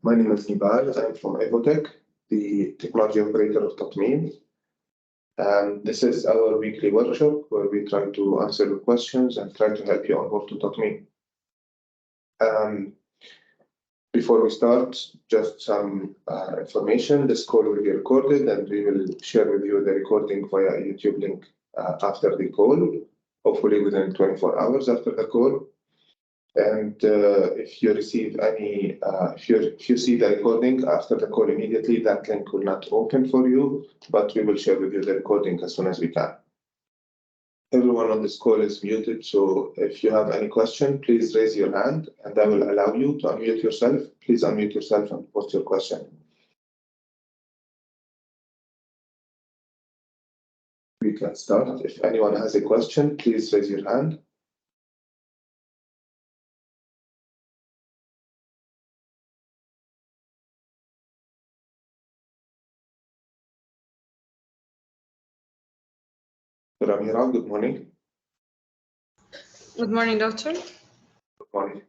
My name is Nibal. I'm from Evotech, the technology operator of Tatmeen. This is our weekly workshop where we try to answer your questions and try to help you onboard to Tatmeen. Before we start, just some information. This call will be recorded and we will share with you the recording via a YouTube link after the call, hopefully within 24 hours after the call. And if you receive any, if you see the recording after the call immediately, that link will not open for you, but we will share with you the recording as soon as we can. Everyone on this call is muted, so if you have any question, please raise your hand and I will allow you to unmute yourself. Please unmute yourself and post your question. We can start. If anyone has a question, please raise your hand. Ramira, good morning. Good morning, doctor. Good morning.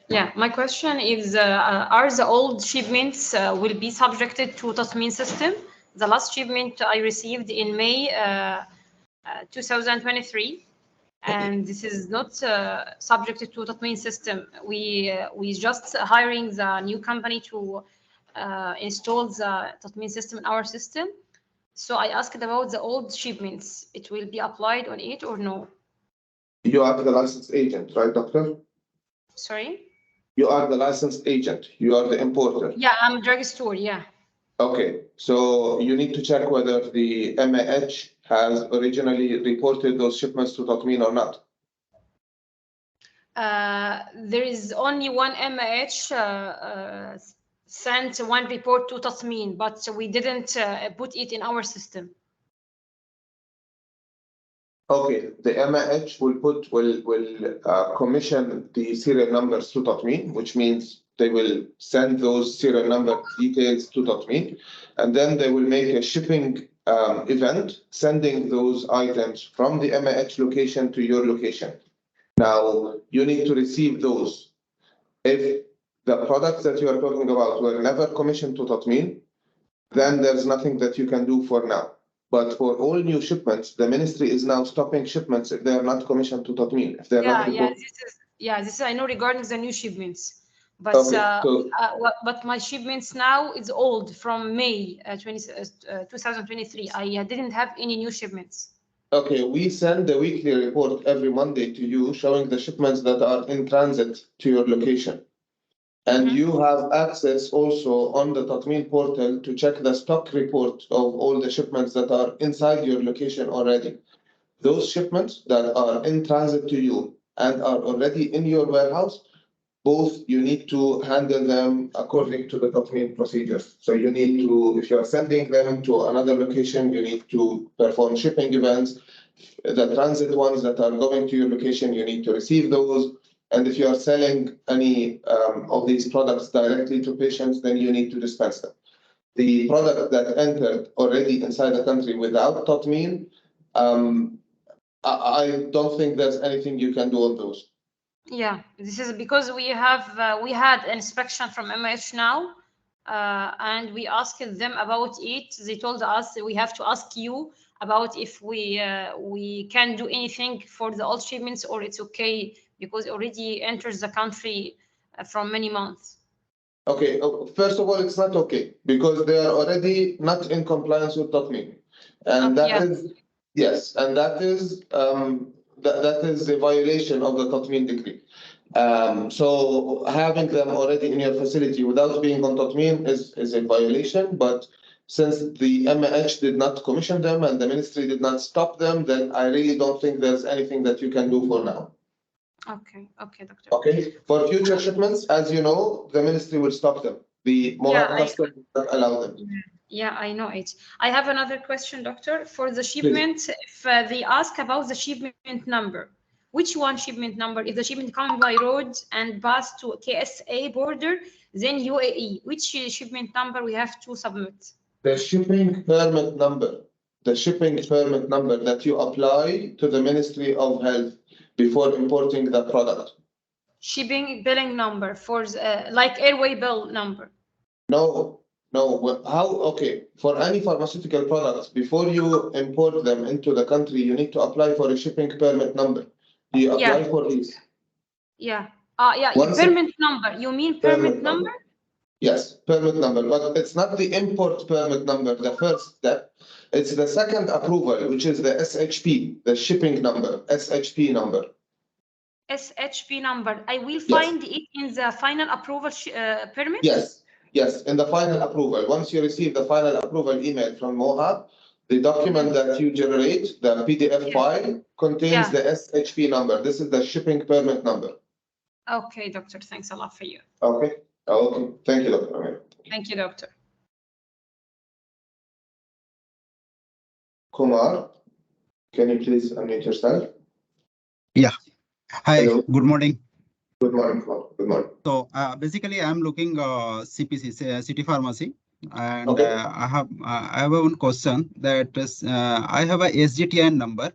Yeah, my question is, are the old shipments will be subjected to Tatmeen system? The last shipment I received in May 2023, and this is not subjected to Tatmeen system. We just hiring the new company to install the Tatmeen system in our system. So I asked about the old shipments. It will be applied on it or no? You are the licensed agent, right, doctor? Sorry? You are the licensed agent. You are the importer. Yeah, I'm a drugstore, yeah. Okay, so you need to check whether the MAH has originally reported those shipments to Tatmeen or not. There is only one MAH sent one report to Tatmeen, but we didn't put it in our system. Okay, the MAH will commission the serial numbers to Tatmeen, which means they will send those serial number details to Tatmeen, and then they will make a shipping event sending those items from the MAH location to your location. Now, you need to receive those. If the products that you are talking about were never commissioned to Tatmeen, then there's nothing that you can do for now. But for all new shipments, the ministry is now stopping shipments if they are not commissioned to Tatmeen. If they're not this is I know regarding the new shipments. But okay, but my shipments now is old from May 2023. I didn't have any new shipments. Okay, we send the weekly report every Monday to you showing the shipments that are in transit to your location. And you have access also on the Tatmeen portal to check the stock report of all the shipments that are inside your location already. Those shipments that are in transit to you and are already in your warehouse, both you need to handle them according to the Tatmeen procedures. So you need to, if you are sending them to another location, you need to perform shipping events. The transit ones that are going to your location, you need to receive those. And if you are selling any of these products directly to patients, then you need to dispense them. The product that entered already inside the country without Tatmeen, I don't think there's anything you can do on those. Yeah, this is because we had an inspection from MH now, and we asked them about it. They told us we have to ask you about if we can do anything for the old shipments or it's okay because it already enters the country from many months. Okay, first of all, it's not okay because they are already not in compliance with Tatmeen, and that is yes, and that is that is a violation of the Tatmeen decree. So having them already in your facility without being on Tatmeen is a violation, but since the MAH did not commission them and the ministry did not stop them, then I really don't think there's anything that you can do for now. Okay, doctor. Okay, for future shipments, as you know, the ministry will stop them. The Morat customs will not allow them. Yeah, I know it. I have another question, doctor. For the shipment, if they ask about the shipment number, which one shipment number? If the shipment coming by road and pass to KSA border, then UAE, which shipment number we have to submit? The shipping permit number. The shipping permit number that you apply to the Ministry of Health before importing the product. shipping billing number for like airway bill number. No, no. How? Okay. For any pharmaceutical products, before you import them into the country, you need to apply for a shipping permit number. Do you apply for these? Yeah. Yeah. Once Permit number. You mean permit number? Yes, permit number, but it's not the import permit number, the first step. It's the second approval, which is the SHP, the shipping number, SHP number. SHP number. I will find it in the final approval permit? Yes, yes, in the final approval. Once you receive the final approval email from MOHAB, the document that you generate, the PDF file, contains the SHP number. This is the shipping permit number. Okay, doctor. Thanks a lot for you. Okay. Okay. Thank you, Dr. Amir. Thank you, doctor. Kumar, can you please unmute yourself? Yeah. Hi. Hello. Good morning. Good morning, Kumar. Good morning. So basically, I'm looking CPC, City Pharmacy, and Okay. I have one question that is, I have a SGTN number.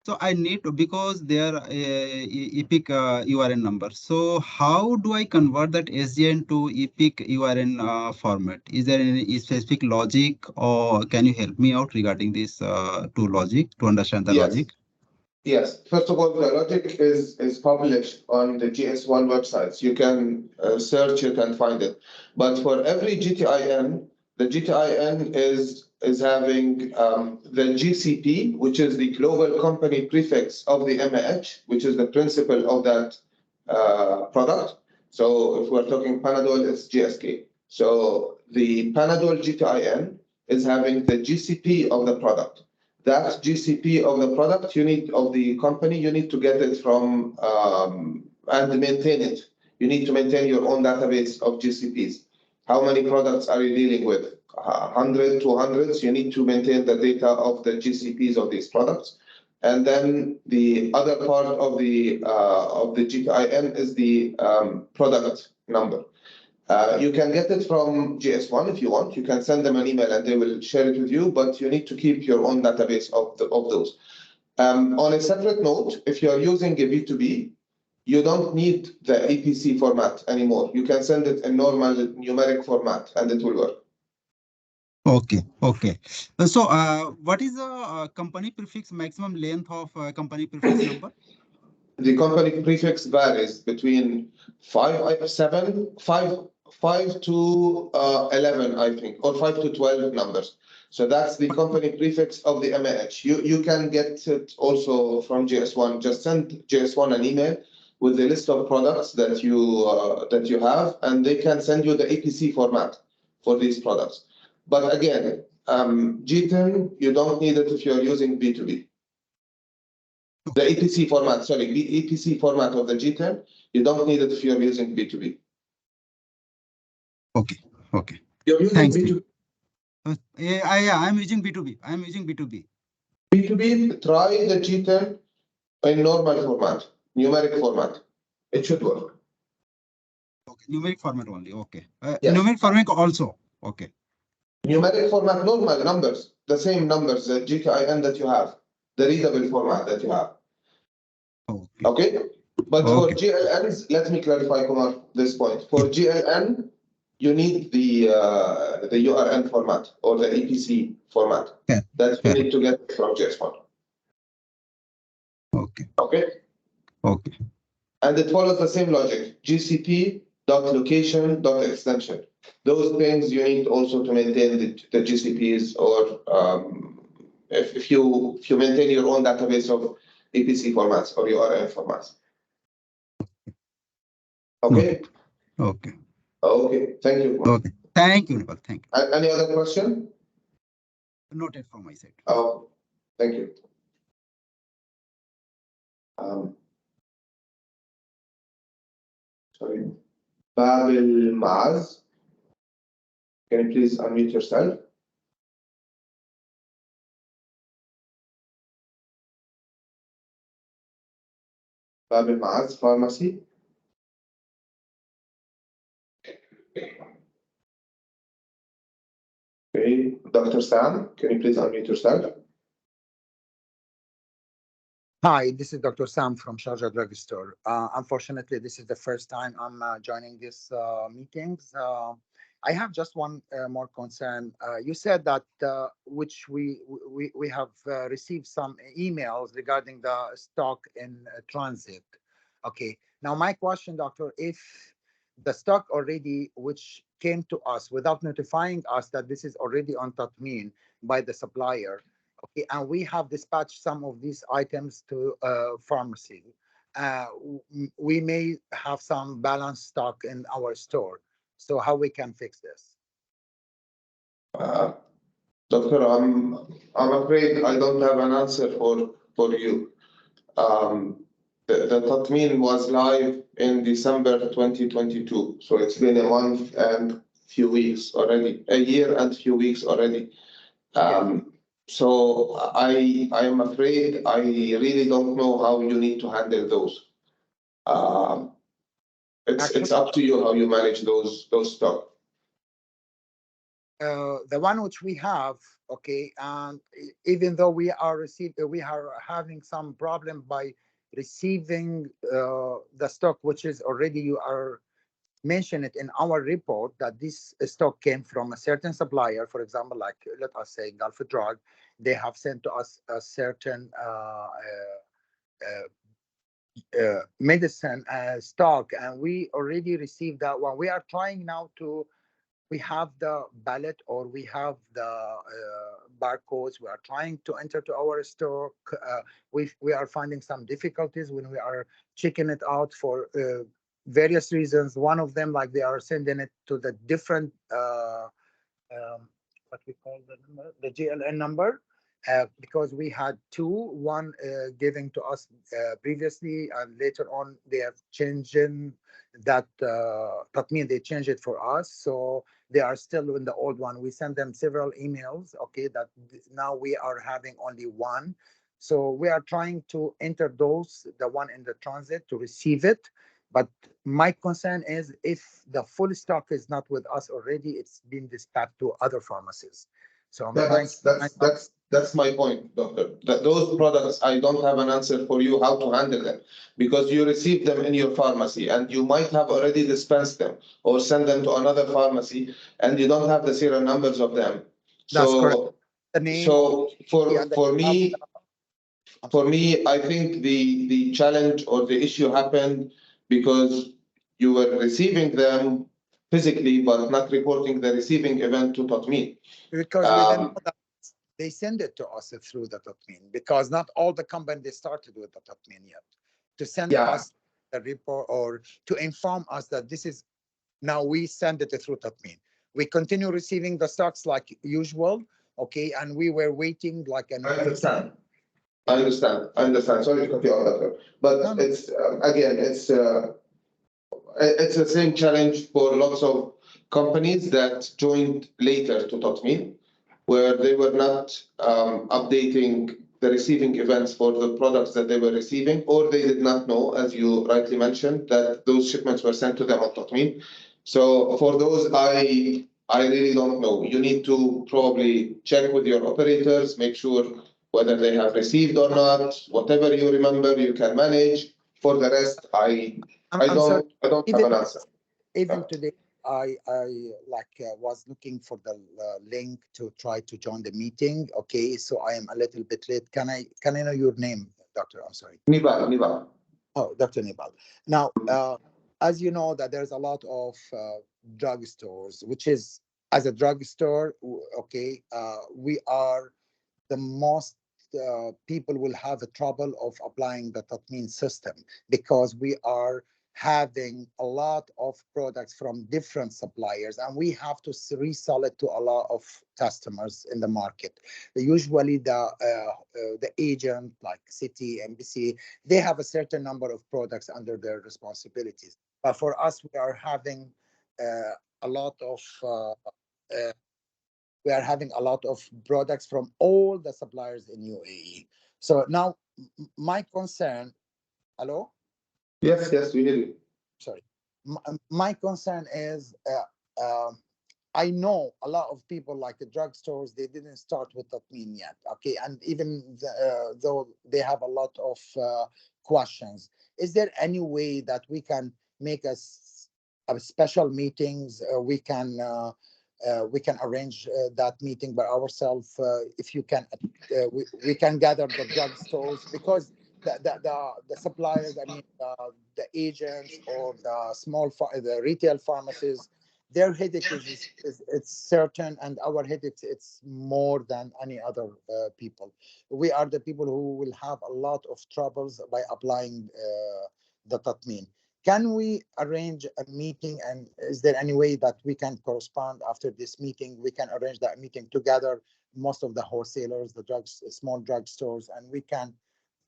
So I need to, because they are EPIC URN number. So how do I convert that SGN to EPIC URN format? Is there any specific logic, or can you help me out regarding this to logic, to understand the logic? Yes. First of all, the logic is published on the GS1 websites. You can search it and find it. But for every GTIN, the GTIN is having the GCP, which is the global company prefix of the MAH, which is the principle of that product. So if we're talking Panadol, it's GSK. So the Panadol GTIN is having the GCP of the product. That GCP of the product of the company, you need to get it from and maintain it. You need to maintain your own database of GCPs. How many products are you dealing with? 100, 200. You need to maintain the data of the GCPs of these products. And then the other part of the GTIN is the product number. You can get it from GS1 if you want. You can send them an email and they will share it with you, but you need to keep your own database of those. On a separate note, if you are using a B2B, you don't need the EPC format anymore. You can send it in normal numeric format and it will work. Okay, okay. So what is the company prefix maximum length of company prefix number? The company prefix varies between 5 to 11, I think, or 5 to 12 numbers. So that's the company prefix of the MAH. You can get it also from GS1. Just send GS1 an email with the list of products that you have, and they can send you the APC format for these products. But again, GTIN, you don't need it if you're using B2B. The EPC format, sorry, the EPC format of the GTIN, you don't need it if you're using B2B. Okay, okay. You're using Thanks, B2B. I'm using B2B. I'm using B2B. B2B, try the GTIN in normal format, numeric format. It should work. Okay, numeric format only. Okay. Yes. Numeric format also. Okay. Numeric format, normal numbers, the same numbers, the GTIN that you have, the readable format that you have. Okay. Okay? But for Okay. GLNs, let me clarify, Kumar, this point. For GLN, you need the URN format or the EPC format that you need to get from GS1. Okay. Okay? Okay. And it follows the same logic, GCP, .location, .extension. Those things you need also to maintain the GCPs, or if you maintain your own database of EPC formats or URN formats. Okay? Okay. Okay, thank you. Okay. Thank you, Nipal. Thank you. Any other question? Noted from my side. Oh, thank you. Sorry. Babil Maaz, can you please unmute yourself? Babil Maaz, Pharmacy. Okay, Dr. Sam, can you please unmute yourself? Hi, this is Dr. Sam from Sharjah Drugstore. Unfortunately, this is the first time I'm joining this meetings. I have just one more concern. You said that which we have received some emails regarding the stock in transit. Okay. Now, my question, doctor, if the stock already which came to us without notifying us that this is already on Tatmeen by the supplier, okay, and we have dispatched some of these items to pharmacy, we may have some balanced stock in our store. So how we can fix this? Doctor, I'm afraid I don't have an answer for you. The Tatmeen was live in December 2022, so it's been a month and few weeks already, a year and few weeks already. So I am afraid I really don't know how you need to handle those. It's up to you how you manage those stock. The one which we have, okay, and even though we are having some problem by receiving the stock, which is already you are mention it in our report that this stock came from a certain supplier, for example, like let us say Gulf Drug, they have sent to us a certain medicine stock, and we already received that one. We are trying now to, we have the ballot or we have the barcodes. We are trying to enter to our stock. We are finding some difficulties when we are checking it out for various reasons. One of them, like they are sending it to the different what we call the number, the GLN number, because we had two, one given to us previously, and later on they have changed that. That means they changed it for us, so they are still in the old one. We sent them several emails. Okay, that now we are having only one. So we are trying to enter those, the one in the transit, to receive it. But my concern is if the full stock is not with us already, it's been dispatched to other pharmacies. So I'm trying. That's my point, doctor. That those products, I don't have an answer for you how to handle them, because you receive them in your pharmacy and you might have already dispensed them or send them to another pharmacy and you don't have the serial numbers of them. That's correct. So, The name so yeah, for me, I think the challenge or the issue happened because you were receiving them physically, but not reporting the receiving event to Tatmeen. because we didn't know that they send it to us through the Tatmeen, because not all the companies started with the Tatmeen yet. To send us a report or to inform us that this is, now we send it through Tatmeen. We continue receiving the stocks like usual, okay, and we were waiting like an. I understand. I understand. Sorry to cut you off, doctor. But it's again, it's the same challenge for lots of companies that joined later to Tatmeen, where they were not updating the receiving events for the products that they were receiving, or they did not know, as you rightly mentioned, that those shipments were sent to them on Tatmeen. So for those, I really don't know. You need to probably check with your operators, make sure whether they have received or not. Whatever you remember, you can manage. For the rest, I don't have an answer. Even today, I was looking for the link to try to join the meeting. Okay, so I am a little bit late. Can I know your name, doctor? I'm sorry. Nibal. Oh, Dr. Nibal. Now, as you know, that there's a lot of drugstores, which is, as a drugstore, okay, we are the most people will have a trouble of applying the Tatmeen system, because we are having a lot of products from different suppliers, and we have to resell it to a lot of customers in the market. Usually the agent like City, MBC, they have a certain number of products under their responsibilities. But for us, we are having a lot of we are having a lot of products from all the suppliers in UAE. So now my concern, hello? Yes, we hear you. Sorry. My concern is I know a lot of people like the drugstores, they didn't start with Tatmeen yet. Okay. And even though they have a lot of questions, is there any way that we can make a special meetings? We can arrange that meeting by ourselves. If you can, we can gather the drugstores because the suppliers, I mean, the agents or the retail pharmacies, their headache is it's certain, and our headache it's more than any other people. We are the people who will have a lot of troubles by applying the Tatmeen. Can we arrange a meeting, and is there any way that we can correspond after this meeting? We can arrange that meeting together, most of the wholesalers, the small drugstores, and we can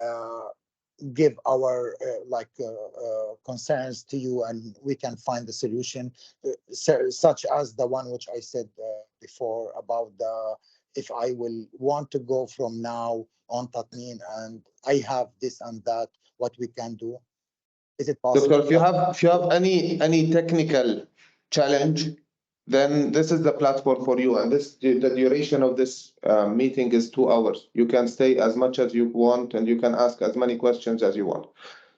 uh, give our concerns to you, and we can find the solution, such as the one which I said before about the if I will want to go from now on Tatmeen and I have this and that, what we can do. Is it possible? Doctor, if you have any technical challenge, then this is the platform for you. And the duration of this meeting is 2 hours. You can stay as much as you want, and you can ask as many questions as you want.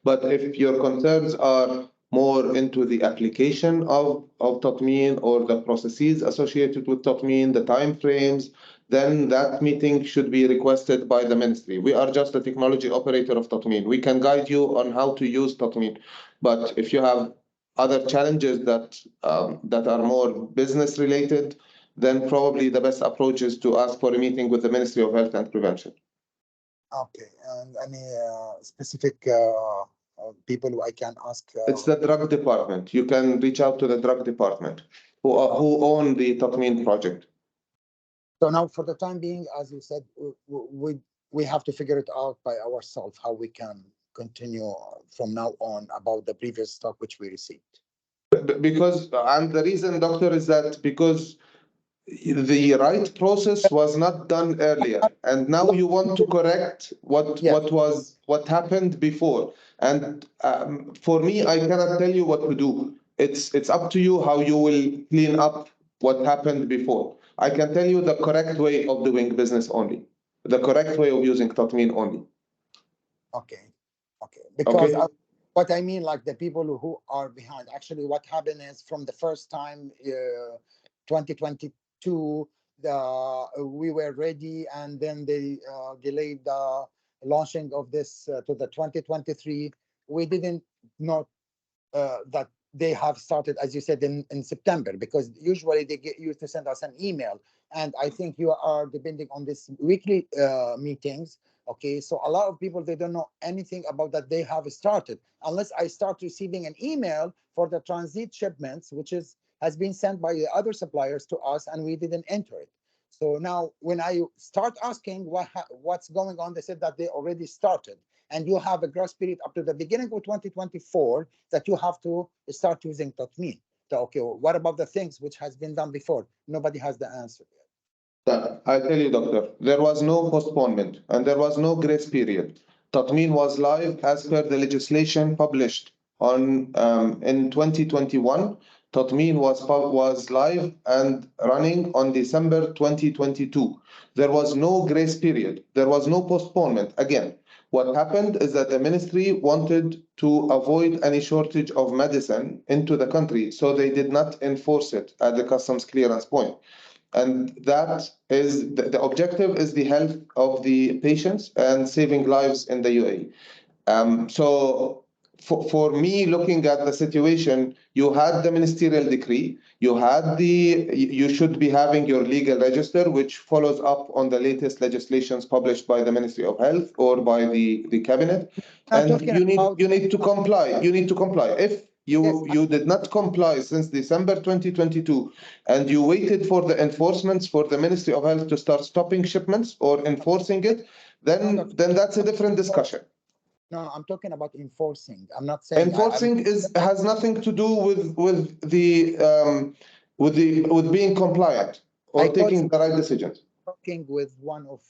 But if your concerns are more into the application of Tatmeen or the processes associated with Tatmeen, the timeframes, then that meeting should be requested by the ministry. We are just a technology operator of Tatmeen. We can guide you on how to use Tatmeen. But if you have other challenges that are more business related, then probably the best approach is to ask for a meeting with the Ministry of Health and Prevention. Okay, and any specific people who I can ask? It's the drug department. You can reach out to the drug department who own the Tatmeen project. So now, for the time being, as you said, we have to figure it out by ourselves how we can continue from now on about the previous stock which we received. Because, and the reason, doctor, is that because the right process was not done earlier, and now you want to correct what happened before. And for me, I cannot tell you what to do. It's up to you how you will clean up what happened before. I can tell you the correct way of doing business only, the correct way of using Tatmeen only. Okay, because Okay. what I mean, like the people who are behind, actually what happened is from the first time 2022, we were ready, and then they delayed the launching of this to the 2023. We didn't know that they have started, as you said, in September, because usually they get used to send us an email. And I think you are depending on this weekly meetings. Okay, so a lot of people, they don't know anything about that they have started unless I start receiving an email for the transit shipments, which has been sent by the other suppliers to us, and we didn't enter it. So now when I start asking what's going on, they said that they already started, and you have a grace period up to the beginning of 2024 that you have to start using Tatmeen. So, okay, well, what about the things which has been done before? Nobody has the answer yet. I tell you, doctor, there was no postponement and there was no grace period. Tatmeen was live as per the legislation published on in 2021. Tatmeen was live and running on December 2022. There was no grace period. There was no postponement. Again, what happened is that the ministry wanted to avoid any shortage of medicine into the country, so they did not enforce it at the customs clearance point. And that is the objective is the health of the patients and saving lives in the UAE. So for me, looking at the situation, you had the ministerial decree, you should be having your legal register, which follows up on the latest legislations published by the Ministry of Health or by the cabinet. I'm And talking you about need to comply. You need to comply. If you did not comply since December 2022, and you waited for the enforcements for the Ministry of Health to start stopping shipments or enforcing it, then that's a different discussion. No, I'm talking about enforcing. I'm not saying Enforcing has nothing to do with being compliant or taking the right decisions. Talking with one of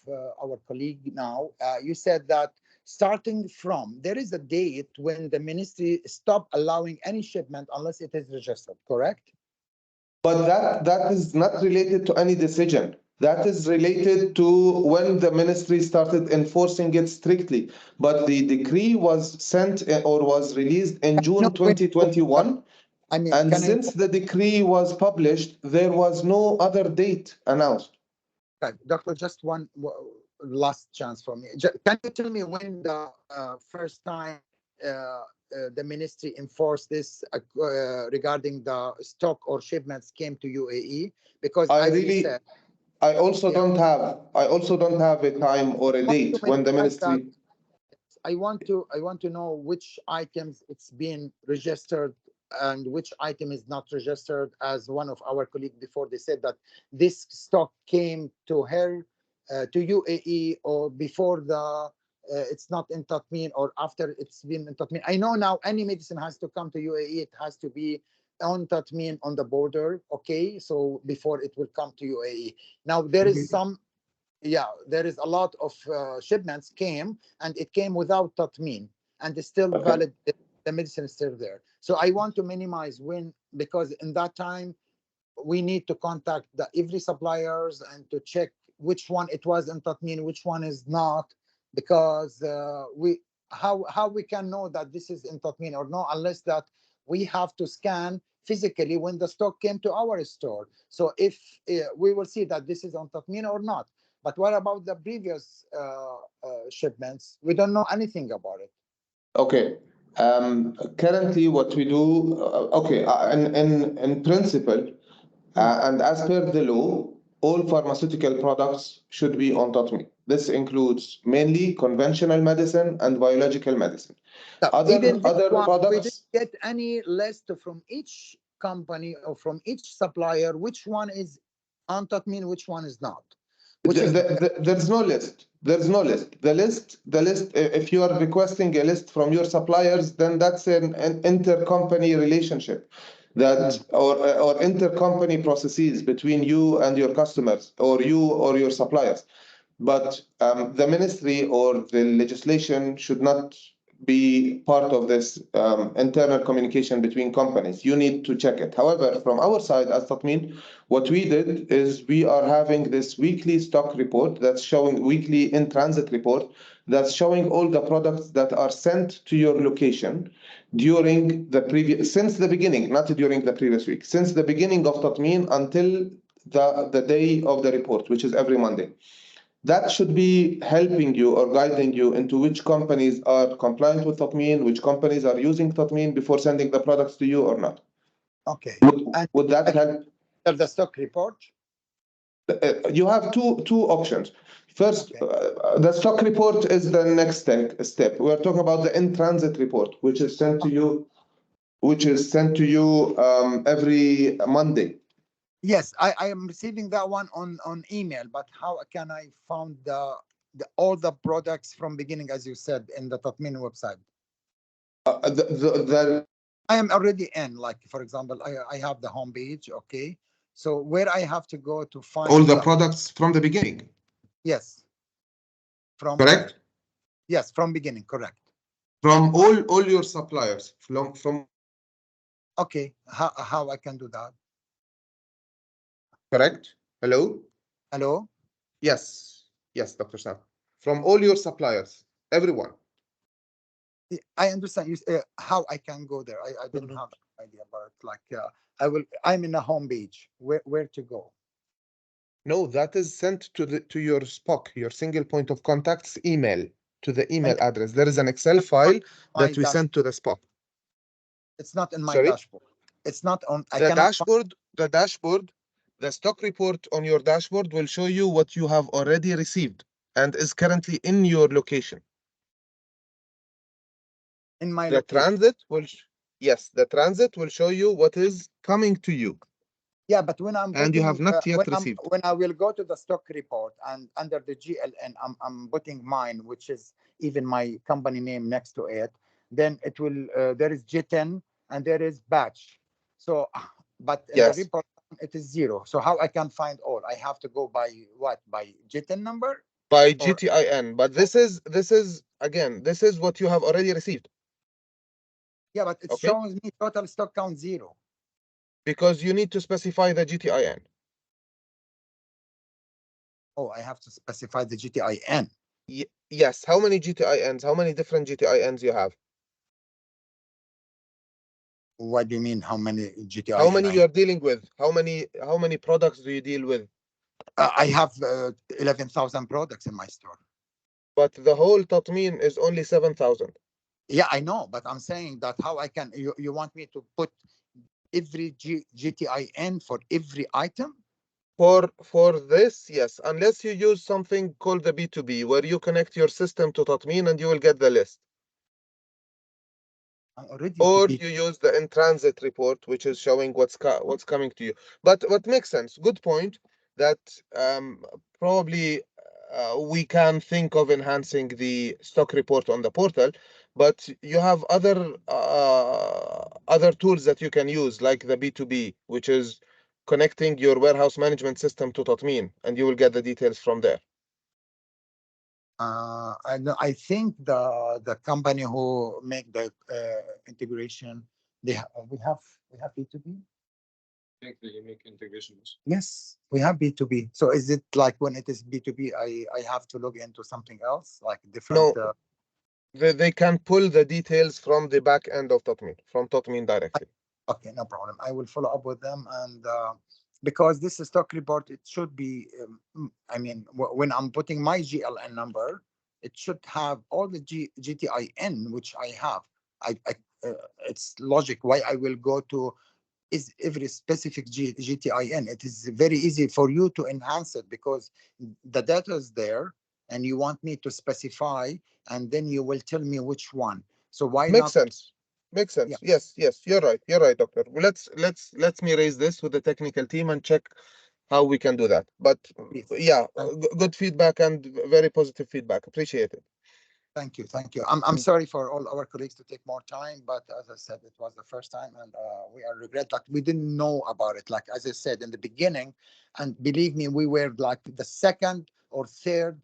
our colleagues now. You said that starting from, there is a date when the ministry stop allowing any shipment unless it is registered, correct? But that is not related to any decision. That is related to when the ministry started enforcing it strictly. But the decree was sent or was released in June No, 2021. I mean, And can I? since the decree was published, there was no other date announced. Okay, Doctor, just one last chance for me. Can you tell me when the first time the ministry enforced this regarding the stock or shipments came to UAE? Because I as you really, said, I also yeah, don't have a time or a I want to date when the minimize that. ministry. I want to know which items it's been registered and which item is not registered. As one of our colleagues before, they said that this stock came to her to UAE or before the it's not in Tatmeen or after it's been in Tatmeen. I know now any medicine has to come to UAE, it has to be on Tatmeen on the border. Okay, so before it will come to UAE. Now there is some, yeah, there is a lot of shipments came and it came without Tatmeen and it's still Okay. valid. The medicine is still there. So I want to minimize when, because in that time we need to contact the every suppliers and to check which one it was in Tatmeen, which one is not, because we how we can know that this is in Tatmeen or no unless that we have to scan physically when the stock came to our store. So if we will see that this is on Tatmeen or not. But what about the previous shipments? We don't know anything about it. Okay. Currently, what we do, okay, in principle, and as per the law, all pharmaceutical products should be on Tatmi. This includes mainly conventional medicine and biological medicine. So Other even this other one, we didn't products, get any list from each company or from each supplier, which one is on Tatmin, which one is not. Which is there's no list. There's no list. The list. If you are requesting a list from your suppliers, then that's an intercompany relationship, that or intercompany processes between you and your customers, or you or your suppliers. But the ministry or the legislation should not be part of this internal communication between companies. You need to check it. However, from our side as Tatmeen, what we did is we are having this weekly stock report that's showing, weekly in transit report that's showing all the products that are sent to your location during the previous, since the beginning, not during the previous week, since the beginning of Tatmeen until the day of the report, which is every Monday. That should be helping you or guiding you into which companies are compliant with Tatmeen, which companies are using Tatmeen before sending the products to you or not. okay. Would, And would that help? the stock report. You have two options. First, Okay. the stock report is the next step. We're talking about the in-transit report, which is sent to you, every Monday. Yes, I am receiving that one on email, but how can I found the all the products from beginning, as you said, in the Tatmin website? The I am already in, like, for example, I have the home page, okay? So where I have to go to find all the products from the beginning, yes, from where? correct? Yes, from beginning, correct. From all your suppliers, from Okay, how I can do that? correct? Hello? Hello? Yes, yes, Dr. Sam. From all your suppliers, everyone. I understand you. How I can go there? I didn't have an idea about it. Like, I'm in a home page. Where to go? No, that is sent to your SPOC, your single point of contacts email, to the email And address. There is an Excel file my that we sent to the SPOC. it's not in my Sorry? dashboard. It's not on. I The cannot find. dashboard, the stock report on your dashboard will show you what you have already received and is currently in your location. In my The location. transit will, yes, the transit will show you what is coming to you. Yeah, but when I'm And you have putting not yet received. when I will go to the stock report and under the GLN, I'm putting mine, which is even my company name next to it. Then it will there is G10 and there is batch. So, but in the Yes. report it is 0. So how I can find all? I have to go by what? By G10 number? By Or GTIN. But this is again, this is what you have already received. yeah, but it Okay. shows me total stock count 0. because you need to specify the GTIN. Oh, I have to specify the GTIN. Yes. How many GTINs? How many different GTINs you have? What do you mean? How many GTIN? How many you are dealing with? How many products do you deal with? I have 11,000 products in my store. But the whole Tatmeen is only 7,000. Yeah, I know, but I'm saying that how I can. You want me to put every GTIN for every item? For this, yes, unless you use something called the B2B, where you connect your system to Tatmeen and you will get the list. I'm already Or to be. you use the in transit report, which is showing what's coming to you. But what makes sense, good point, that probably we can think of enhancing the stock report on the portal, but you have other tools that you can use, like the B2B, which is connecting your warehouse management system to Tatmeen, and you will get the details from there. I think the company who make the integration, we have B2B. Think the unique integrations. Yes, we have B2B. So is it like when it is B2B, I have to log into something else, like different? No, they can pull the details from the back end of Tatmeen, from Tatmeen directly. Okay, no problem. I will follow up with them, and because this is stock report, it should be. I mean, when I'm putting my GLN number, it should have all the GTIN which I have. It's logic why I will go to is every specific GTIN. It is very easy for you to enhance it because the data is there, and you want me to specify, and then you will tell me which one. So why Makes not? sense. Makes sense. Yeah. Yes, you're right. You're right, doctor. Let's me raise this with the technical team and check how we can do that. But Please. yeah, good feedback and very positive feedback. Appreciate it. Thank you, thank you. I'm sorry for all our colleagues to take more time, but as I said, it was the first time, and we are regret like we didn't know about it. Like as I said in the beginning, and believe me, we were like the second or third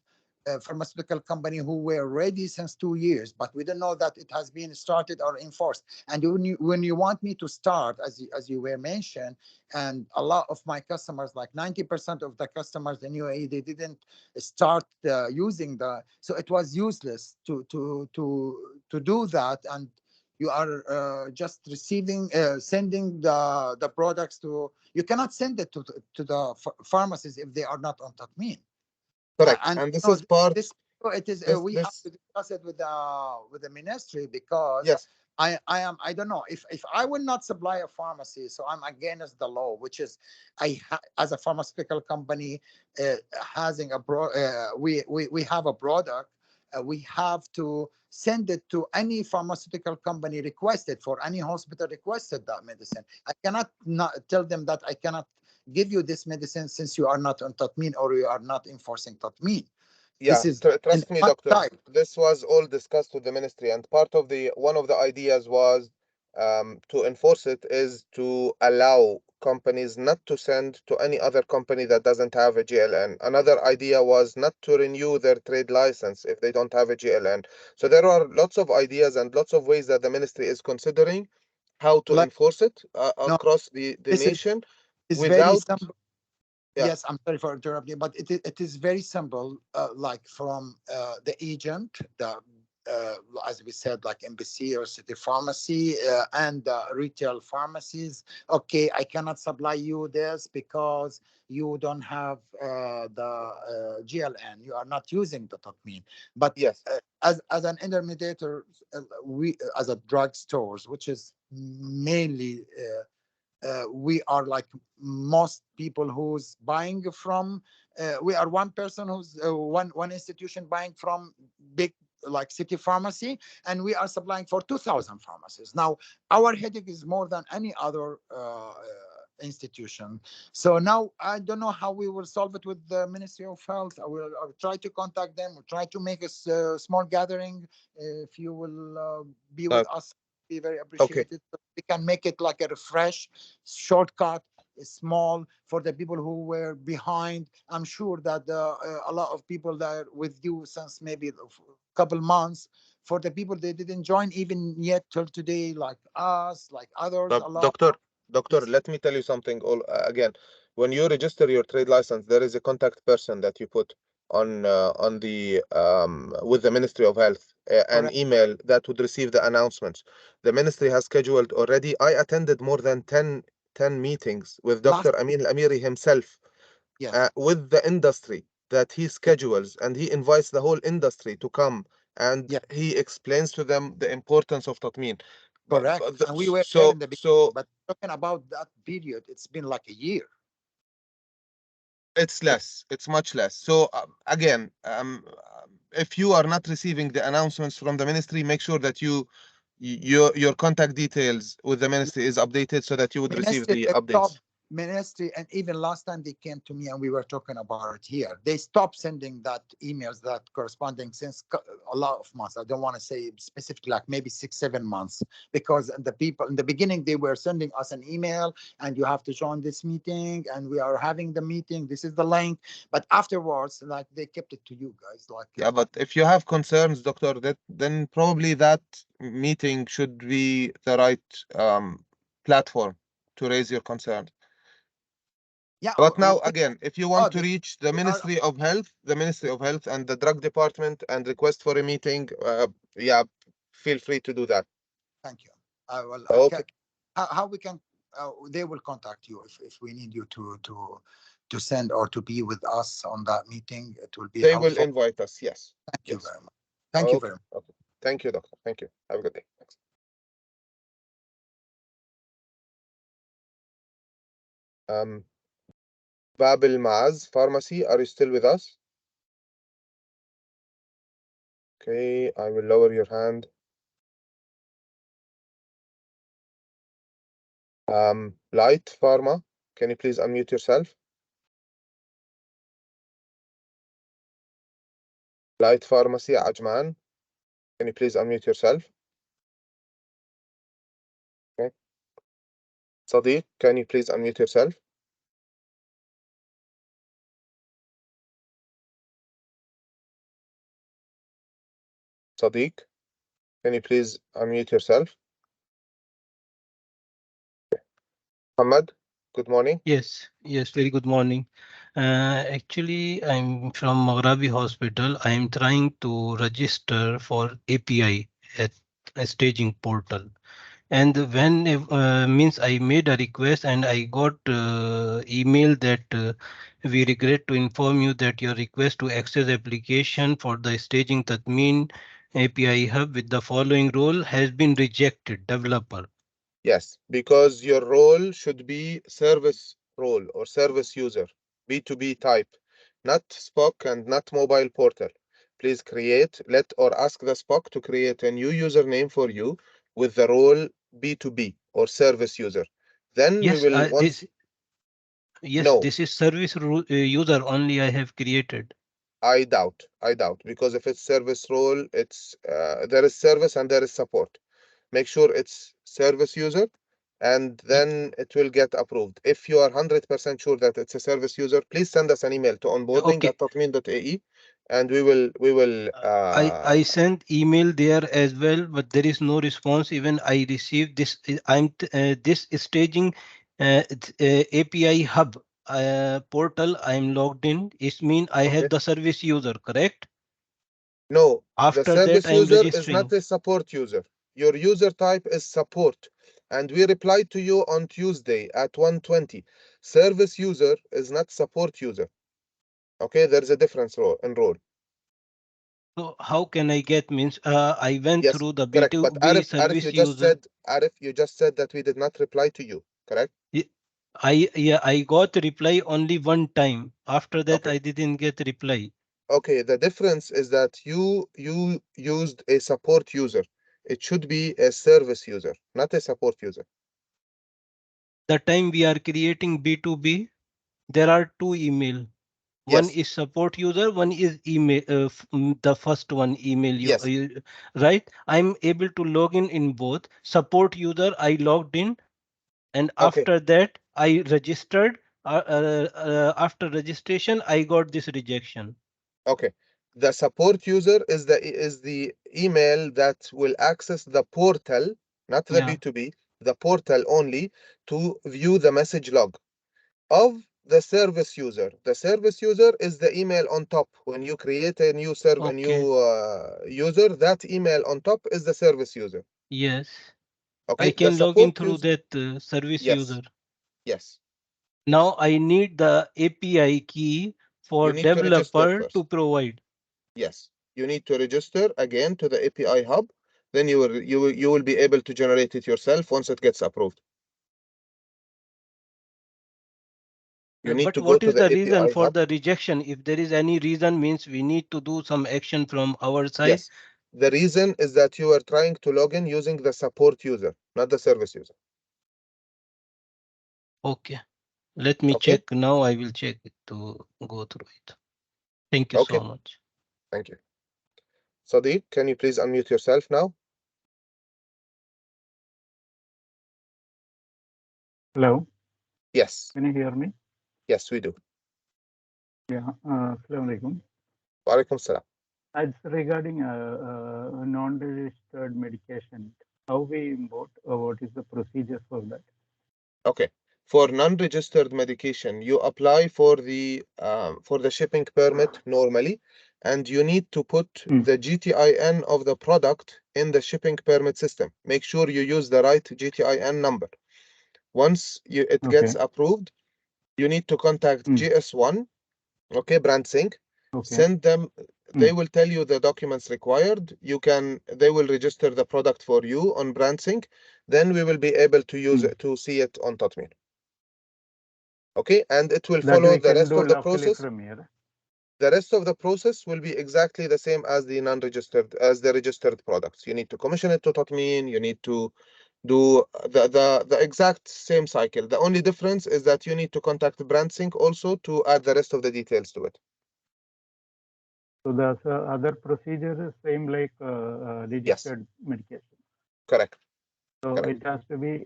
pharmaceutical company who were ready since 2 years, but we didn't know that it has been started or enforced. And when you want me to start, as you were mentioned, and a lot of my customers, like 90% of the customers in UAE, they didn't start using the, so it was useless to do that. And you are just receiving sending the products to, you cannot send it to the pharmacies if they are not on Tatmeen. Correct. And And you this know, is part this it is we have this to discuss it with the ministry because yes. I don't know if I will not supply a pharmacy, so I'm against the law, which is as a pharmaceutical company having a we have a product, we have to send it to any pharmaceutical company requested, for any hospital requested that medicine. I cannot not tell them that I cannot give you this medicine since you are not on Tatmeen or you are not enforcing Tatmeen. Yeah, This is in trust me, one doctor. side. This was all discussed with the ministry, and part of the one of the ideas was to enforce it is to allow companies not to send to any other company that doesn't have a GLN. Another idea was not to renew their trade license if they don't have a GLN. So there are lots of ideas and lots of ways that the ministry is considering how to Like enforce it no, across the this nation is very without. simple. Yeah, Yes, I'm sorry for interrupting, but it is very simple. Like from the agent, the as we said, like embassy or city pharmacy and retail pharmacies. Okay, I cannot supply you this because you don't have the GLN. You are not using the Tatmeen. But yes, as an intermediator, we as a drug stores, which is mainly. We are like most people who's buying from we are one person who's one institution buying from big like city pharmacy, and we are supplying for 2,000 pharmacies. Now our headache is more than any other institution. So now I don't know how we will solve it with the Ministry of Health. I will try to contact them. We'll try to make a small gathering. If you will be uh, with us, be very okay. appreciated. We can make it like a refresh shortcut, small, for the people who were behind. I'm sure that a lot of people that are with you since maybe a couple months. For the people they didn't join even yet till today, like us, like others, a lot. Doctor, Doctor, Yes. let me tell you something again. When you register your trade license, there is a contact person that you put on the with the Ministry of Health, an Correct. email that would receive the announcements. The ministry has scheduled already. I attended more than 10 meetings with Last. Dr. Amin Al-Amiri himself, Yes. with the industry that he Yes. schedules, and he invites the whole industry to come, and Yes. he explains to them the importance of Tatmeen. Correct. And we were there So in the beginning, so but talking about that period, it's been like a year. it's less, it's much less. So again, if you are not receiving the announcements from the ministry, make sure that your contact details with the ministry is updated so that you would receive Ministry, the they updates. stopped ministry, and even last time they came to me and we were talking about it here. They stopped sending that emails, that corresponding, since a lot of months. I don't want to say specifically, like maybe 6, 7 months, because the people in the beginning they were sending us an email, and you have to join this meeting, and we are having the meeting. This is the link. But afterwards, like they kept it to you guys, like Yeah, but if you have concerns, doctor, then probably that meeting should be the right platform to raise your concerns. yeah. But now, again, if you want to They, reach the they are. Ministry of Health and the Drug Department and request for a meeting, yeah, feel free to do that. Thank you. I will. Okay. How we can? They will contact you if we need you to send or to be with us on that meeting. It will be They will helpful. invite us. Yes. Thank you Yes. very much. Thank you Okay. very much. Okay. Thank you, doctor. Thank you. Have a good day. Thanks. Bab Al Maaz Pharmacy, are you still with us? Okay, I will lower your hand. Light Pharma, can you please unmute yourself? Light Pharmacy, Ajman, can you please unmute yourself? Okay. Sadiq, can you please unmute yourself? Sadiq, can you please unmute yourself? Muhammad, good morning. Yes, yes, very good morning. Actually, I'm from Maghrabi Hospital. I am trying to register for API at a staging portal. And when means I made a request and I got email that we regret to inform you that your request to access application for the staging Tatmeen API hub with the following role has been rejected, developer. Yes, because your role should be service role or service user, B2B type, not Spock and not mobile portal. Please let or ask the Spock to create a new username for you with the role B2B or service user. Then we Yes, will once, yes, no, this is service user only I have created. I doubt, because if it's service role, there is service and there is support. Make sure it's service user, and Y- then it will get approved. If you are 100% sure that it's a service user, please send us an email to onboarding Okay, at tatmeen.ae, and we will I sent email there as well, but there is no response. Even I received this. This staging API hub portal. I'm logged in. It mean I okay. have the service user, correct? No, the After that, service I'm user is not registering. a support user. Your user type is support, and we replied to you on Tuesday at 1:20. Service user is not support user. Okay, there's a difference in role. So how can I get means? I went Yes, through the correct. But B2B service user. Arif, you just said that we did not reply to you, correct? Y- I got reply only one time. After that, Okay. I didn't get reply. Okay, the difference is that you used a support user. It should be a service user, not a support user. The time we are creating B2B, there are two email. One Yes, is support user, one is email. The first one email yes. right. I'm able to log in both. Support user, I logged in, and Okay, after that, I registered. After registration, I got this rejection. okay. The support user is the email that will access the portal, not the Yeah. B2B. the portal only to view the message log of the service user. The service user is the email on top. When you create a new user, that email on top is the service user. Yes. Okay. I The can log in support through user. that service Yes. user. Yes. Now I need the API key for You need to register developer first. to provide. Yes. You need to register again to the API hub. Then you will be able to generate it yourself once it gets approved. You need But to go what to is the the reason API for hub. the rejection? If there is any reason, means we need to do some action from our side. Yes. The reason is that you are trying to log in using the support user, not the service user. Okay. Let me Okay. check now. I will check it to go through it. Thank you Okay. so much. Thank you. Sadiq, can you please unmute yourself now? Hello, Yes. can you hear me? Yes, we do. Yeah, Assalamu alaikum. Wa alaikum salam. It's regarding non-registered medication. How we import, what is the procedure for that? Okay. For non-registered medication, you apply for the shipping permit normally, and you need to put the GTIN of the product in the shipping permit system. Make sure you use the right GTIN number. Once it gets approved, you need to contact GS1, okay, brand sync. Send them. They will tell you the documents required. They will register the product for you on brand sync. Then we will be able to use it to see it on Tatmeen. Okay, and it will That follow we the can rest do of the lawfully process. from here. The rest of the process will be exactly the same as the registered products. You need to commission it to Tatmeen. You need to do the exact same cycle. The only difference is that you need to contact BrandSync also to add the rest of the details to it. So the other procedure is same like registered medication. Correct. So Correct. it has to be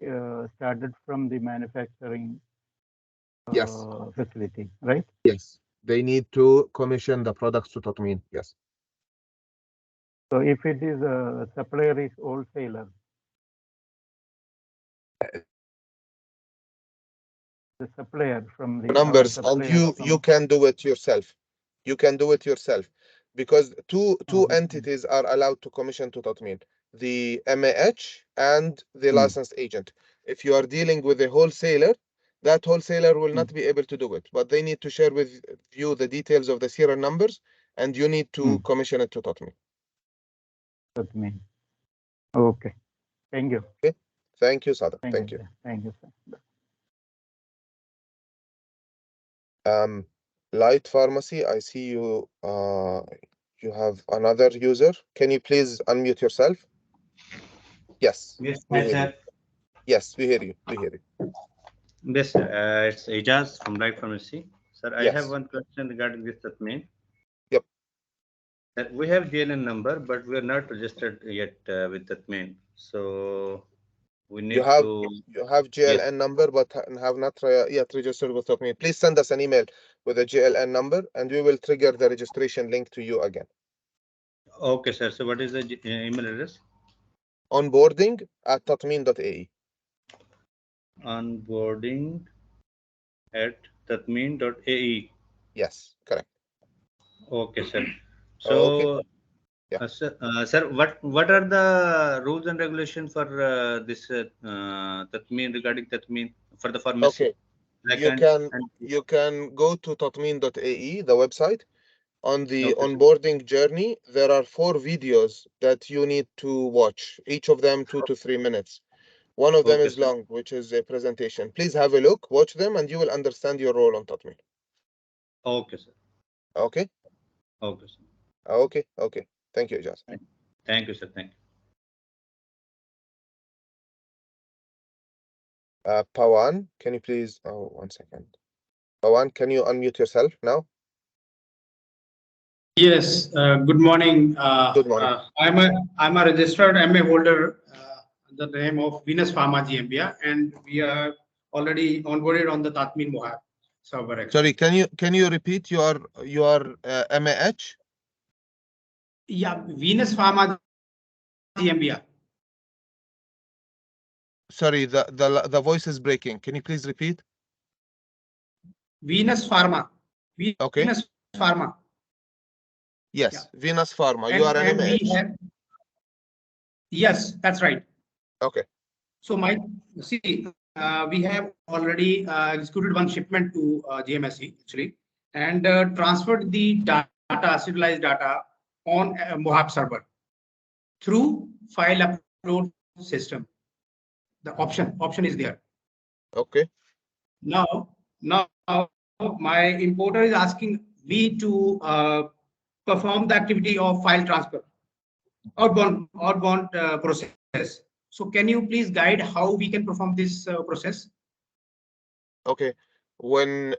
started from the manufacturing Yes. facility, right? Yes. They need to commission the products to Tatmeen. Yes. So if it is a supplier is wholesaler, the supplier from the Numbers, and you can do it yourself. You can do it yourself because two entities are allowed to commission to Tatmeen: the MAH and the licensed agent. If you are dealing with a wholesaler, that wholesaler will not be able to do it, but they need to share with you the details of the serial numbers, and you need to commission it to Tatmeen. Tatmeen. Okay. Thank you. Okay. Thank you, Sada. Thank you. Thank you, sir. Light Pharmacy, I see you. You have another user. Can you please unmute yourself? Yes. Yes, we hi, hear sir. you. Yes, we hear you. We hear you. Yes, sir. It's Ijaz from Light Pharmacy. Sir, I Yes. have one question regarding this Tatmeen. Yep. We have GLN number, but we are not registered yet with Tatmeen. So we need You have GLN Yes. number, but have not yet registered with Tatmeen. Please send us an email with a GLN number, and we will trigger the registration link to you again. Okay, sir. So what is the email address? Onboarding@tatmeen.ae. Onboarding@tatmeen.ae. Yes, correct. Okay, sir. So, Okay. Yeah. Sir, what are the rules and regulations for this Tatmeen regarding Tatmeen for the pharmacy? Okay. Like You can go to tatmeen.ae, the website. On the Okay, sir. onboarding journey, there are 4 videos that you need to watch, each of them 2 to 3 minutes. One of them Okay, is sir. long, which is a presentation. Please have a look, watch them, and you will understand your role on Tatmeen. Okay, sir. Okay? Okay, sir. Okay, okay. Thank you, Ijaz. Thank you, sir. Thank you. Pawan, can you please, 1 second. Pawan, can you unmute yourself now? Yes, good morning. Good morning. I'm a registered MA holder, the name of Venus Pharma GmbH, and we are already onboarded on the Tatmeen Mohab server. Sorry, can you repeat your MAH? Yeah, Venus Pharma GmbH. Sorry, the voice is breaking. Can you please repeat? Venus Pharma. Okay. Venus Pharma. Yes, Yeah. Venus Pharma. You are an And we MH. have, yes, that's right. Okay. So we have already executed one shipment to GMSC actually, and transferred the data, serialized data on Mohab server through file upload system. The option is there. Okay. Now my importer is asking me to perform the activity of file transfer, outbound process. So can you please guide how we can perform this process? Okay. When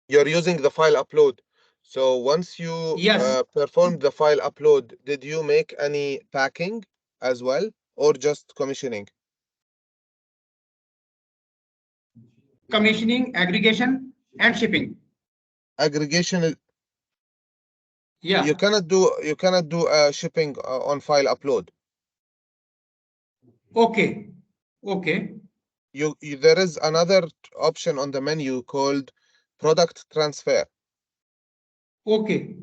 you're using the file upload, so once you Yes. performed the file upload, did you make any packing as well, or just commissioning? Commissioning, aggregation, and shipping. Aggregation is, Yeah. you cannot do shipping on file upload. Okay. Okay. There is another option on the menu called product transfer. Okay.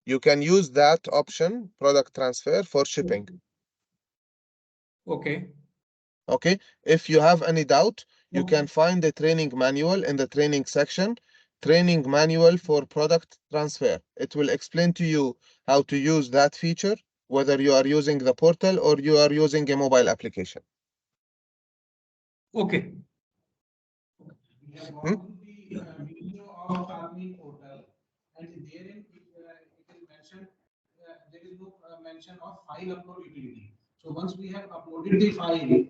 You can use that option, product transfer, for shipping. Okay. Okay. If you have any doubt, you can find the training manual in the training section, training manual for product transfer. It will explain to you how to use that feature, whether you are using the portal or you are using a mobile application. Okay. Hmm? Of Tatmeen portal, and therein it is mentioned there is no mention of file upload utility. So once we have uploaded the file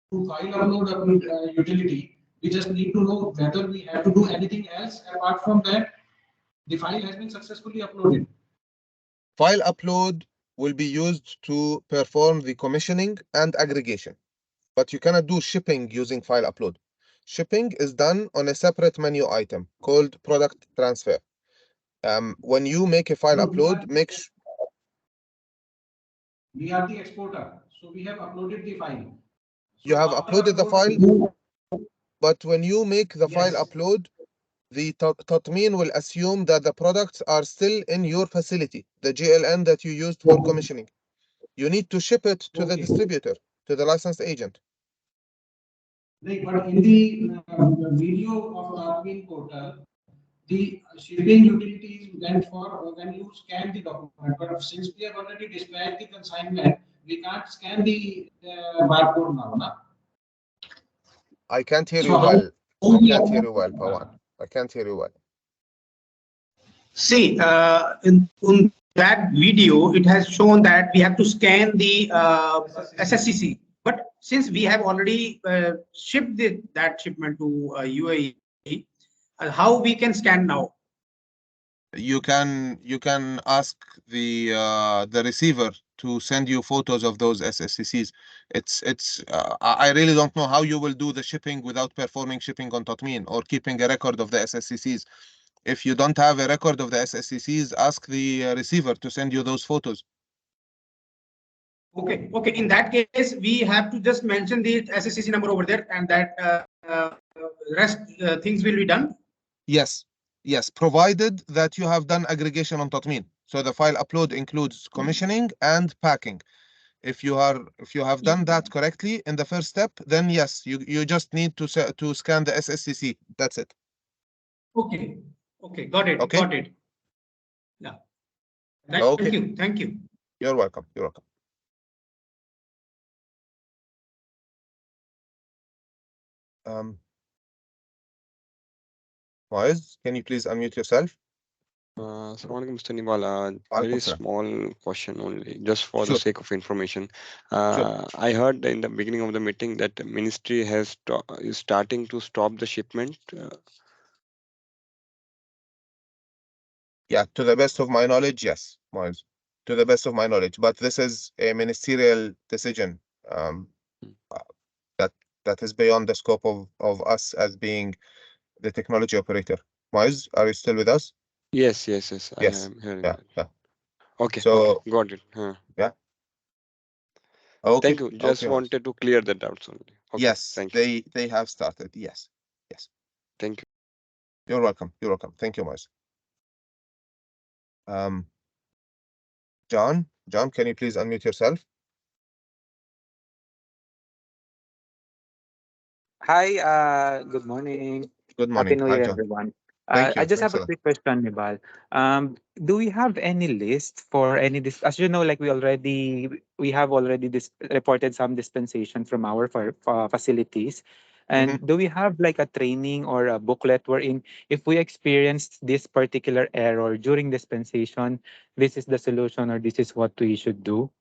through file upload utility, we just need to know whether we have to do anything else apart from that. The file has been successfully uploaded. File upload will be used to perform the commissioning and aggregation, but you cannot do shipping using file upload. Shipping is done on a separate menu item called product transfer. When you make a file upload, We are the exporter, so we have uploaded the file. you have uploaded the file, but when you make the file Yes. upload, the Tatmeen will assume that the products are still in your facility, the GLN that you used for commissioning. You need to ship it to the distributor, to the licensed agent. Right, but in the video of Tatmeen portal, the shipping utility is meant for when you scan the document. But since we have already dispatched the consignment, we can't scan the barcode now. Na? I can't hear you So well. how I can't hear you well, Pawan. I can't hear you well. See, in that video, it has shown that we have to scan the SSCC. But since we have already shipped that shipment to UAE, how we can scan now? You can ask the receiver to send you photos of those SSCCs. I really don't know how you will do the shipping without performing shipping on Tatmeen or keeping a record of the SSCCs. If you don't have a record of the SSCCs, ask the receiver to send you those photos. Okay. Okay. In that case, we have to just mention the SSCC number over there, and that rest things will be done. Yes, yes, provided that you have done aggregation on Tatmeen. So the file upload includes commissioning and packing. If you have done that correctly in the first step, then yes, you just need to scan the SSCC. That's it. Okay. Okay. Got it. Okay. Got it. Yeah. Thank Okay. you. Thank you. You're welcome. You're welcome. Moaz, can you please unmute yourself? Assalamu alaikum, Mr. Niwal. Very Alaikum salam. small question only, just for Sure. the sake of information. Sure. I heard in the beginning of the meeting that the ministry is starting to stop the shipment. Yeah, to the best of my knowledge, yes, Moaz. To the best of my knowledge, but this is a ministerial decision that is beyond the scope of us as being the technology operator. Moaz, are you still with us? Yes, yes, yes. I Yes. am hearing Yeah. that. Yeah. Okay, So okay, got it. yeah. Okay. Thank you. Just Okay, Moise. wanted to clear the doubts only. Okay. Yes, Thank you. they have started. Yes. Yes. Thank you. You're welcome. You're welcome. Thank you, Moise. John, can you please unmute yourself? Hi, good morning. Good Happy morning. New Hi, Year, John. everyone. Thank I you. just Thanks have a a lot. quick question, Nibal. Do we have any list for any as you know, like we have already reported some dispensation from our facilities. And Mhm. do we have like a training or a booklet wherein if we experience this particular error during dispensation, this is the solution or this is what we should do?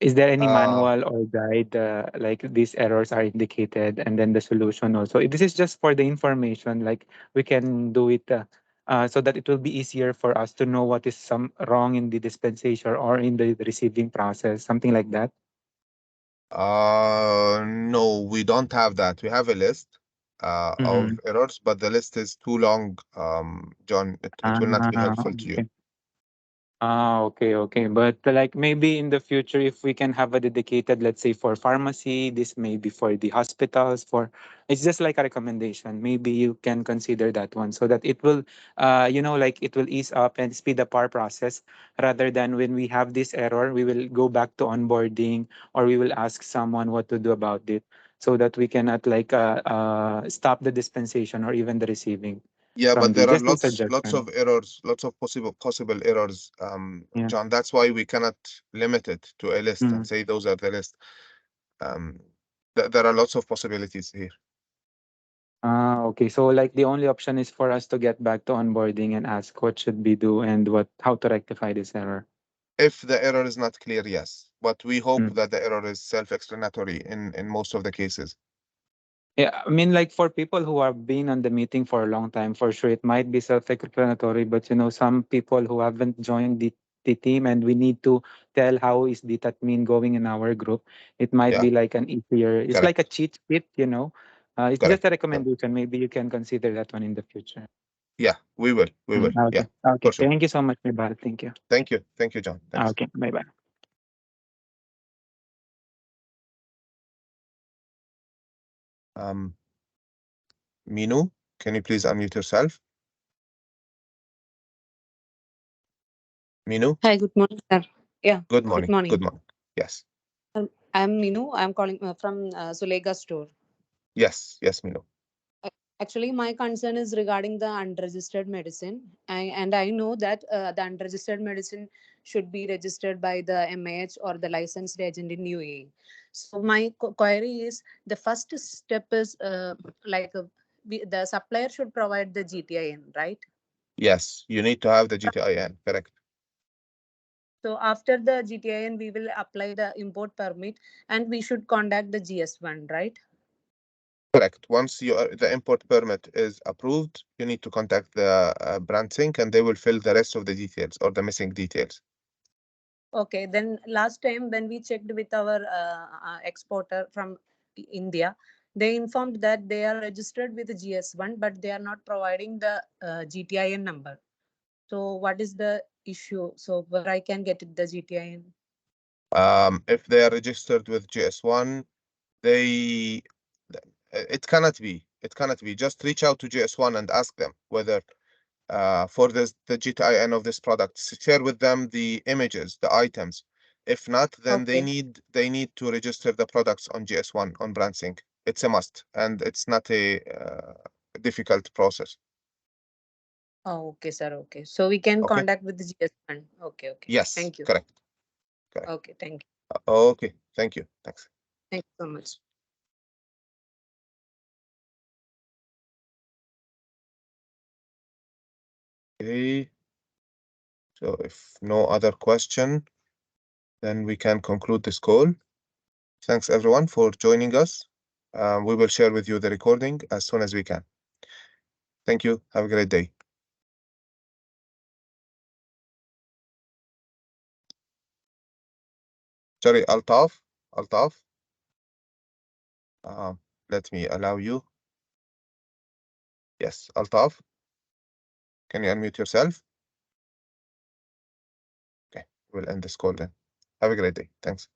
Is there any Uh, manual or guide, like these errors are indicated and then the solution also? This is just for the information, like we can do it so that it will be easier for us to know what is some wrong in the dispensation or in the receiving process, something like that. no, we don't have that. We have a list of Mm-hmm. errors, but the list is too long, John. It will not be helpful to you. Okay. Okay, okay. But like maybe in the future, if we can have a dedicated, let's say for pharmacy, this may be for the hospitals, it's just like a recommendation. Maybe you can consider that one so that it will, like it will ease up and speed up our process rather than when we have this error, we will go back to onboarding or we will ask someone what to do about it so that we cannot like stop the dispensation or even the receiving Yeah, from but the there are just the lots suggestion. of errors, lots of possible errors, Yeah. John. That's why we cannot limit it to a list and Mm. say those are the list. Um, there are lots of possibilities here. Okay. So like the only option is for us to get back to onboarding and ask what should we do and how to rectify this error. If the error is not clear, yes, but we hope Mm. that the error is self-explanatory in most of the cases. Yeah, I mean, like for people who have been on the meeting for a long time, for sure it might be self-explanatory, but some people who haven't joined the team and we need to tell how is the Tatmeen going in our group. It might Yeah, be like an easier, it's like a correct, cheat sheet. It's just correct. a recommendation. Maybe you can consider that one in the future. Yeah, we will, yeah, Okay. Okay. for sure. Thank you so much, Nibal. Thank you. Thank you, John. Thanks. Okay. Bye-bye. Minu, can you please unmute yourself? Minu, Hi, good morning, sir. Yeah, good good morning. morning. Good morning. Yes, I'm Minu. I'm calling from Zulega store. yes, Minu. Actually, my concern is regarding the unregistered medicine. And I know that the unregistered medicine should be registered by the MAH or the licensed agent in UAE. So my query is the first step is the supplier should provide the GTIN, right? Yes, you need to have the GTIN, correct. So after the GTIN, we will apply the import permit and we should contact the GS1, right? Correct. Once the import permit is approved, you need to contact the brand sync and they will fill the rest of the details or the missing details. Okay, then last time when we checked with our exporter from India, they informed that they are registered with the GS1, but they are not providing the GTIN number. So what is the issue? So where I can get the GTIN? If they are registered with GS1, it cannot be. It cannot be. Just reach out to GS1 and ask them whether for the GTIN of this product, share with them the images, the items. If not, then Okay. they need to register the products on GS1 on BrandSync. It's a must, and it's not a difficult process. Oh, okay, sir. Okay. So we can Okay. contact with the GS1. Okay, okay. Yes, Thank you. correct. Okay, thank you. Okay, thank you. Thanks. Thank you so much. Okay. So if no other question, then we can conclude this call. Thanks everyone for joining us. We will share with you the recording as soon as we can. Thank you. Have a great day. Sorry, Altaf. Let me allow you. Yes, Altaf. Can you unmute yourself? Okay, we'll end this call then. Have a great day. Thanks.